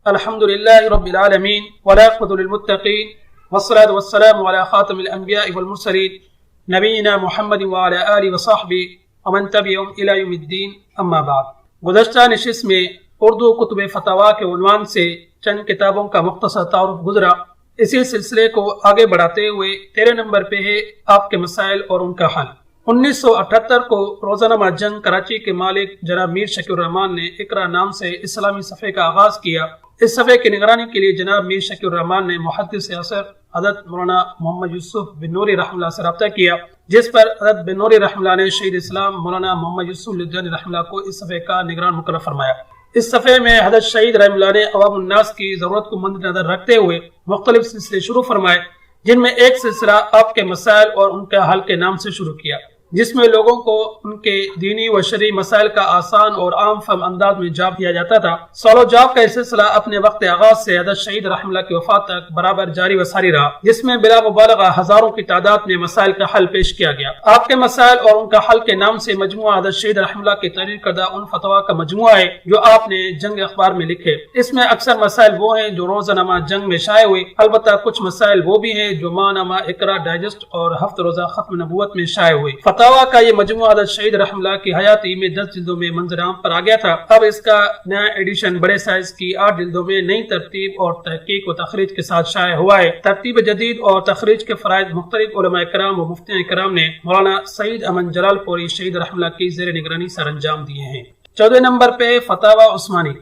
الحمد للہ رب العالمین والعاقبۃ للمتقین والصلاۃ والسلام علی خاتم الانبیاء والمرسلین نبینا محمد وعلی آلہ وصحبہ ومن تبعہم الی یوم الدین، اما بعد۔ گزشتہ نشست میں اردو کتب فتاویٰ کے عنوان سے چند کتابوں کا مختصر تعارف گزرا۔ اسی سلسلے کو آگے بڑھاتے ہوئے 13 نمبر پہ ہے آپ کے مسائل اور ان کا حل۔ 1978 کو روزنامہ جنگ کراچی کے مالک جناب میر شکیل الرحمان نے اقرا نام سے اسلامی صفحے کا آغاز کیا۔ اس صفحے کی نگرانی کے لیے جناب میر شکیل الرحمان نے محدث عصر حضرت مولانا محمد یوسف بن نوری رحمہ اللہ سے رابطہ کیا، جس پر حضرت بن نوری رحمہ اللہ نے شہید اسلام مولانا محمد یوسف لدھیانوی رحمہ اللہ کو اس صفحے کا نگران مقرر فرمایا۔ اس صفحے میں حضرت شہید رحمہ اللہ نے عوام الناس کی ضرورت کو مد نظر رکھتے ہوئے مختلف سلسلے شروع فرمائے، جن میں ایک سلسلہ آپ کے مسائل اور ان کا حل کے نام سے شروع کیا، جس میں لوگوں کو ان کے دینی و شرعی مسائل کا آسان اور عام فہم انداز میں جواب دیا جاتا تھا۔ سوال و جواب کا یہ سلسلہ اپنے وقت آغاز سے حضرت شہید رحمہ اللہ کی وفات تک برابر جاری و ساری رہا، جس میں بلا مبالغہ ہزاروں کی تعداد میں مسائل کا حل پیش کیا گیا۔ آپ کے مسائل اور ان کا حل کے نام سے مجموعہ حضرت شہید رحمہ اللہ کی تحریر کردہ ان فتاویٰ کا مجموعہ ہے جو آپ نے جنگ اخبار میں لکھے۔ اس میں اکثر مسائل وہ ہیں جو روزنامہ جنگ میں شائع ہوئے، البتہ کچھ مسائل وہ بھی ہیں جو ماہنامہ اقرا ڈائجسٹ اور ہفت روزہ ختم نبوت میں شائع ہوئے۔ فتاویٰ کا یہ مجموعہ حضرت شہید رحمہ اللہ کی حیاتی میں 10 جلدوں میں منظر عام پر آ گیا تھا۔ اب اس کا نیا ایڈیشن بڑے سائز کی 8 جلدوں میں نئی ترتیب اور تحقیق و تخریج کے ساتھ شائع ہوا ہے۔ ترتیب جدید اور تخریج کے فرائض مختلف علماء کرام و مفتیان کرام نے مولانا سعید امن جلال پوری شہید رحمہ اللہ کی زیر نگرانی سر انجام دیے ہیں۔ 14 نمبر پہ فتاویٰ عثمانی۔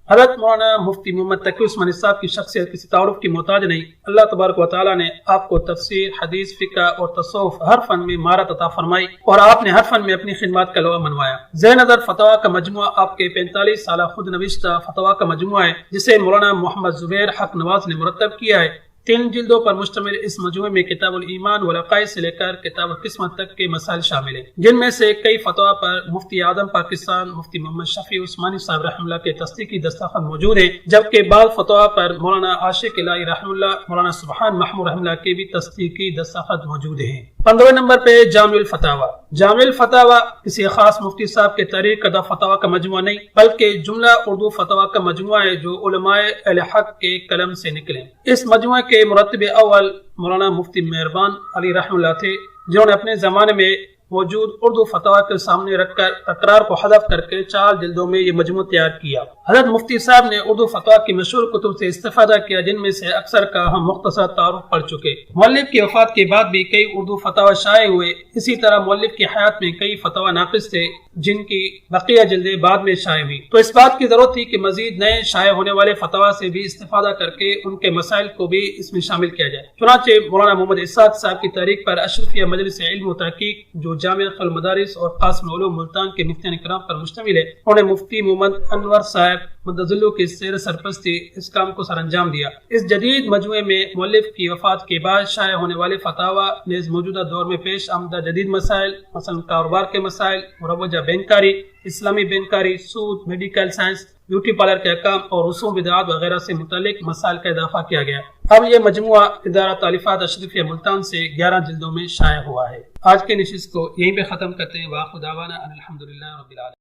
حضرت مولانا مفتی محمد تقی عثمانی صاحب کی شخصیت کسی تعارف کی محتاج نہیں۔ اللہ تبارک و تعالیٰ نے آپ کو تفسیر، حدیث، فقہ اور تصوف ہر فن میں مہارت عطا فرمائی اور آپ نے ہر فن میں اپنی خدمات کا لوا منوایا۔ زیر نظر فتاویٰ کا مجموعہ آپ کے 45 سالہ خود نوشتہ فتاویٰ کا مجموعہ ہے، جسے مولانا محمد زبیر حق نواز نے مرتب کیا ہے۔ 3 جلدوں پر مشتمل اس مجموعے میں کتاب الایمان والعقائد سے لے کر کتاب القسمت تک کے مسائل شامل ہیں، جن میں سے کئی فتاویٰ پر مفتی اعظم پاکستان مفتی محمد شفیع عثمانی صاحب رحمہ اللہ کے تصدیقی دستخط موجود ہیں، جبکہ بعض فتاویٰ پر مولانا عاشق الہی رحمہ اللہ، مولانا سبحان محمود رحمہ اللہ کے بھی تصدیقی دستخط موجود ہیں۔ 15 نمبر پہ جامع الفتاویٰ۔ جامع الفتاویٰ کسی خاص مفتی صاحب کے تحریر کردہ فتاویٰ کا مجموعہ نہیں، بلکہ جملہ اردو فتاویٰ کا مجموعہ ہے جو علماء اہل حق کے قلم سے نکلے۔ اس مجموعے کے مرتب اول مولانا مفتی مہربان علی رحمہ اللہ تھے، جنہوں نے اپنے زمانے میں موجود اردو فتاویٰ کے سامنے رکھ کر تکرار کو حذف کر کے 4 جلدوں میں یہ مجموعہ تیار کیا۔ حضرت مفتی صاحب نے اردو فتاویٰ کی مشہور کتب سے استفادہ کیا، جن میں سے اکثر کا ہم مختصر تعارف پڑھ چکے۔ مؤلف کی وفات کے بعد بھی کئی اردو فتاویٰ شائع ہوئے۔ اسی طرح مؤلف کی حیات میں کئی فتاویٰ ناقص تھے، جن کی بقیہ جلدیں بعد میں شائع ہوئی، تو اس بات کی ضرورت تھی کہ مزید نئے شائع ہونے والے فتاویٰ سے بھی استفادہ کر کے ان کے مسائل کو بھی اس میں شامل کیا جائے۔ چنانچہ مولانا محمد اسحاق صاحب کی تحریک پر اشرفیہ مجلس علم و تحقیق، جو جامع المدارس اور قاسم العلوم ملتان کے مفتیان کرام پر مشتمل ہے، انہوں نے مفتی محمد انور صاحب مدظلو کی زیر سرپرستی اس کام کو سر انجام دیا۔ اس جدید مجموعے میں مؤلف کی وفات کے بعد شائع ہونے والے فتاویٰ نیز موجودہ دور میں پیش آمدہ جدید مسائل، مثلا کاروبار کے مسائل، مروجہ بینکاری، اسلامی بینکاری، سود، میڈیکل سائنس، بیوٹی پارلر کے احکام اور رسوم بدعات وغیرہ سے متعلق مسائل کا اضافہ کیا گیا۔ اب یہ مجموعہ ادارہ تالیفات اشرفیہ ملتان سے 11 جلدوں میں شائع ہوا ہے۔ آج کے نشست کو یہیں پہ ختم کرتے ہیں۔ وآخر دعوانا ان الحمدللہ رب العالمین۔